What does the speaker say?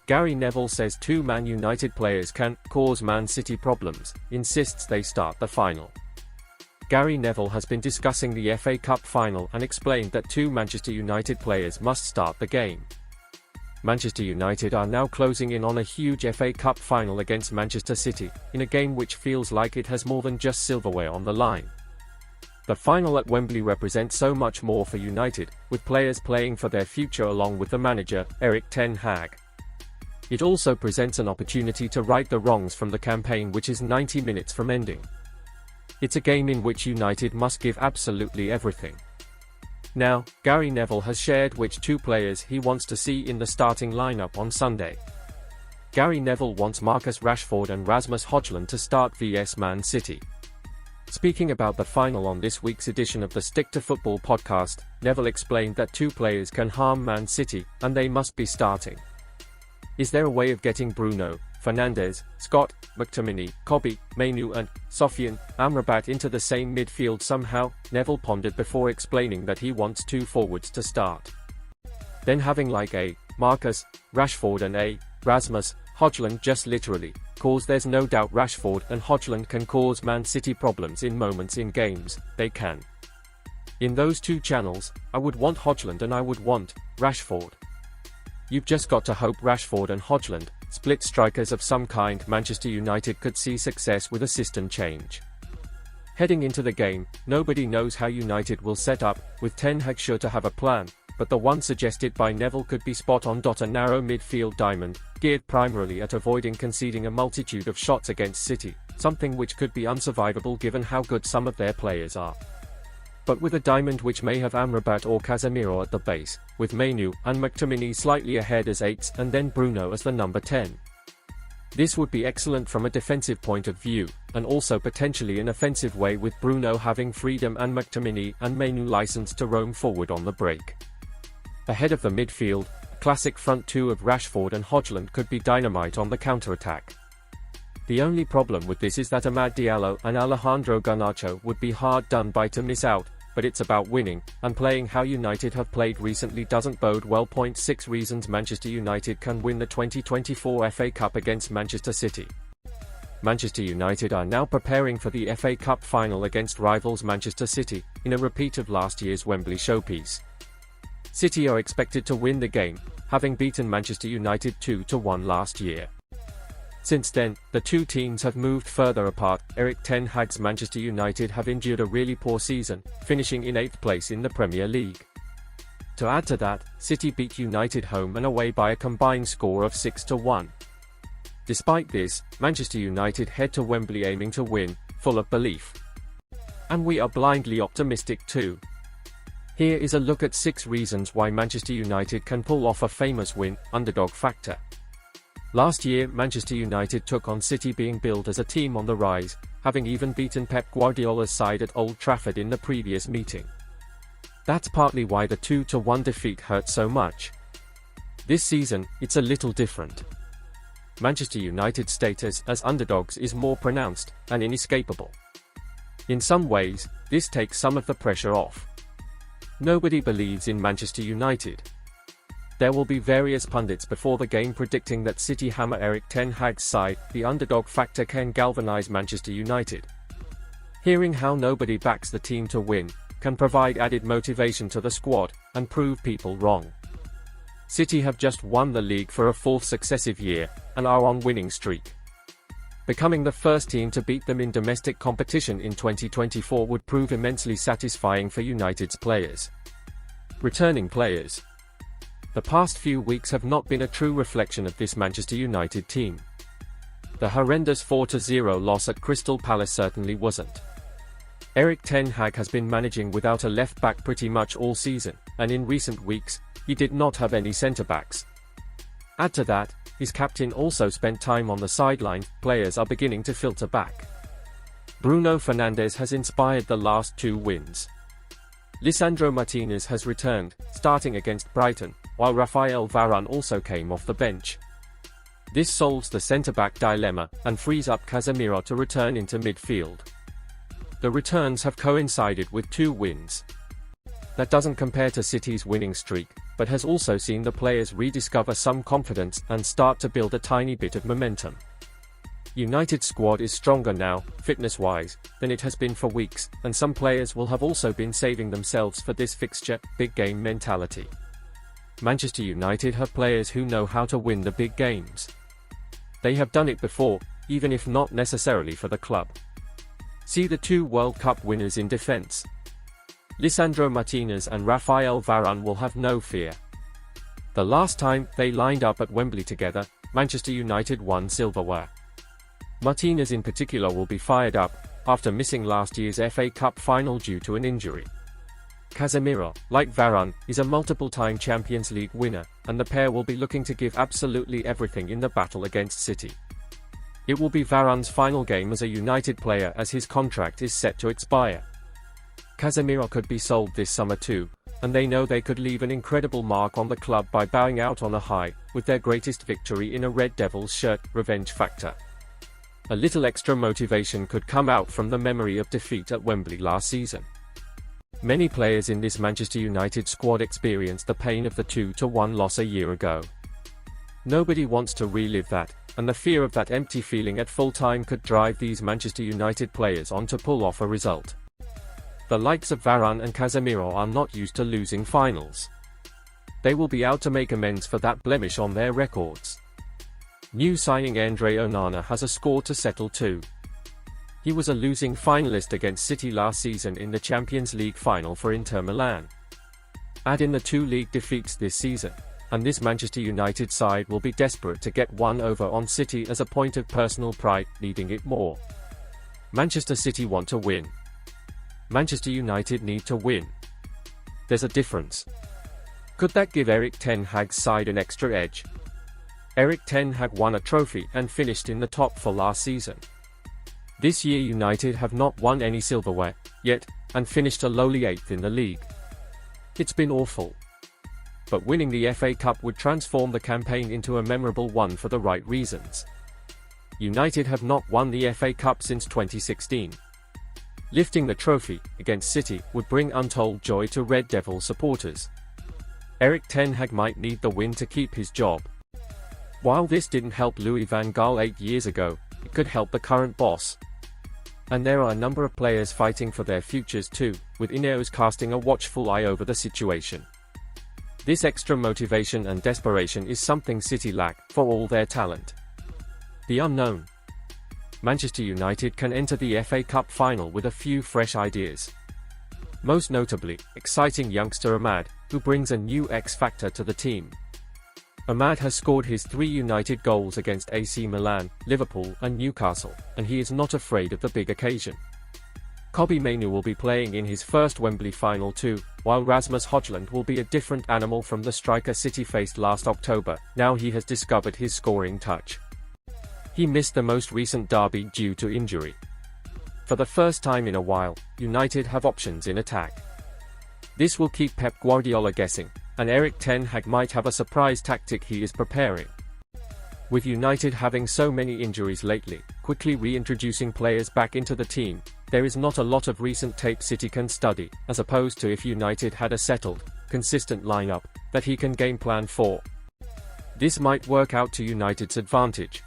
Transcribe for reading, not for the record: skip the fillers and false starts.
Gary Neville says two Man United players can cause Man City problems, insists they start the final. Gary Neville has been discussing the FA Cup final and explained that two Manchester United players must start the game. Manchester United are now closing in on a huge FA Cup final against Manchester City, in a game which feels like it has more than just silverware on the line. The final at Wembley represents so much more for United, with players playing for their future along with the manager, Erik ten Hag. It also presents an opportunity to right the wrongs from the campaign which is 90 minutes from ending. It's a game in which United must give absolutely everything. Now, Gary Neville has shared which two players he wants to see in the starting lineup on Sunday. Gary Neville wants Marcus Rashford and Rasmus Højlund to start vs Man City. Speaking about the final on this week's edition of the Stick to Football podcast, Neville explained that two players can harm Man City, and they must be starting. Is there a way of getting Bruno Fernandes, Scott McTominay, Kobbie Mainoo and Sofian Amrabat into the same midfield somehow? Neville pondered before explaining that he wants two forwards to start. Then having like a Marcus Rashford and a Rasmus Højlund just literally, cause there's no doubt Rashford and Højlund can cause Man City problems in moments in games, they can. In those two channels, I would want Højlund and I would want Rashford. You've just got to hope Rashford and Højlund, split strikers of some kind. Manchester United could see success with a system change. Heading into the game, nobody knows how United will set up, with Ten Hag sure to have a plan, but the one suggested by Neville could be spot on. A narrow midfield diamond, geared primarily at avoiding conceding a multitude of shots against City, something which could be unsurvivable given how good some of their players are. But with a diamond which may have Amrabat or Casemiro at the base, with Mainoo and McTominay slightly ahead as 8s and then Bruno as the number 10. This would be excellent from a defensive point of view, and also potentially an offensive way with Bruno having freedom and McTominay and Mainoo licensed to roam forward on the break. Ahead of the midfield, a classic front two of Rashford and Højlund could be dynamite on the counter-attack. The only problem with this is that Amad Diallo and Alejandro Garnacho would be hard done by to miss out, but it's about winning, and playing how United have played recently doesn't bode well. 6 reasons Manchester United can win the 2024 FA Cup against Manchester City. Manchester United are now preparing for the FA Cup final against rivals Manchester City, in a repeat of last year's Wembley showpiece. City are expected to win the game, having beaten Manchester United 2-1 last year. Since then, the two teams have moved further apart. Erik ten Hag's Manchester United have endured a really poor season, finishing in 8th place in the Premier League. To add to that, City beat United home and away by a combined score of 6-1. Despite this, Manchester United head to Wembley aiming to win, full of belief. And we are blindly optimistic too. Here is a look at 6 reasons why Manchester United can pull off a famous win, underdog factor. Last year, Manchester United took on City being billed as a team on the rise, having even beaten Pep Guardiola's side at Old Trafford in the previous meeting. That's partly why the 2-1 defeat hurt so much. This season, it's a little different. Manchester United's status as underdogs is more pronounced and inescapable. In some ways, this takes some of the pressure off. Nobody believes in Manchester United. There will be various pundits before the game predicting that City hammer Erik ten Hag's side. The underdog factor can galvanize Manchester United. Hearing how nobody backs the team to win can provide added motivation to the squad and prove people wrong. City have just won the league for a 4th successive year and are on winning streak. Becoming the first team to beat them in domestic competition in 2024 would prove immensely satisfying for United's players. Returning players. The past few weeks have not been a true reflection of this Manchester United team. The horrendous 4-0 loss at Crystal Palace certainly wasn't. Erik ten Hag has been managing without a left-back pretty much all season, and in recent weeks, he did not have any centre-backs. Add to that, his captain also spent time on the sideline. Players are beginning to filter back. Bruno Fernandes has inspired the last 2 wins. Lisandro Martinez has returned, starting against Brighton, while Rafael Varane also came off the bench. This solves the centre-back dilemma, and frees up Casemiro to return into midfield. The returns have coincided with 2 wins. That doesn't compare to City's winning streak, but has also seen the players rediscover some confidence and start to build a tiny bit of momentum. United's squad is stronger now, fitness-wise, than it has been for weeks, and some players will have also been saving themselves for this fixture, big game mentality. Manchester United have players who know how to win the big games. They have done it before, even if not necessarily for the club. See the two World Cup winners in defense. Lisandro Martinez and Rafael Varane will have no fear. The last time they lined up at Wembley together, Manchester United won silverware. Martinez in particular will be fired up, after missing last year's FA Cup final due to an injury. Casemiro, like Varane, is a multiple-time Champions League winner, and the pair will be looking to give absolutely everything in the battle against City. It will be Varane's final game as a United player as his contract is set to expire. Casemiro could be sold this summer too, and they know they could leave an incredible mark on the club by bowing out on a high, with their greatest victory in a Red Devils shirt, revenge factor. A little extra motivation could come out from the memory of defeat at Wembley last season. Many players in this Manchester United squad experienced the pain of the 2-1 loss a year ago. Nobody wants to relive that, and the fear of that empty feeling at full time could drive these Manchester United players on to pull off a result. The likes of Varane and Casemiro are not used to losing finals. They will be out to make amends for that blemish on their records. New signing Andre Onana has a score to settle too. He was a losing finalist against City last season in the Champions League final for Inter Milan. Add in the 2 league defeats this season, and this Manchester United side will be desperate to get one over on City as a point of personal pride, needing it more. Manchester City want to win. Manchester United need to win. There's a difference. Could that give Erik ten Hag's side an extra edge? Erik ten Hag won a trophy and finished in the top 4 last season. This year United have not won any silverware, yet, and finished a lowly 8th in the league. It's been awful. But winning the FA Cup would transform the campaign into a memorable one for the right reasons. United have not won the FA Cup since 2016. Lifting the trophy, against City, would bring untold joy to Red Devil supporters. Erik ten Hag might need the win to keep his job. While this didn't help Louis van Gaal 8 years ago, it could help the current boss. And there are a number of players fighting for their futures too, with Ineos casting a watchful eye over the situation. This extra motivation and desperation is something City lack, for all their talent. The unknown. Manchester United can enter the FA Cup final with a few fresh ideas. Most notably, exciting youngster Ahmad, who brings a new X-factor to the team. Ahmad has scored his 3 United goals against AC Milan, Liverpool and Newcastle, and he is not afraid of the big occasion. Kobbie Mainoo will be playing in his first Wembley final too, while Rasmus Højlund will be a different animal from the striker City faced last October. Now he has discovered his scoring touch. He missed the most recent derby due to injury. For the first time in a while, United have options in attack. This will keep Pep Guardiola guessing, and Erik ten Hag might have a surprise tactic he is preparing. With United having so many injuries lately, quickly reintroducing players back into the team, there is not a lot of recent tape City can study, as opposed to if United had a settled, consistent lineup that he can game plan for. This might work out to United's advantage,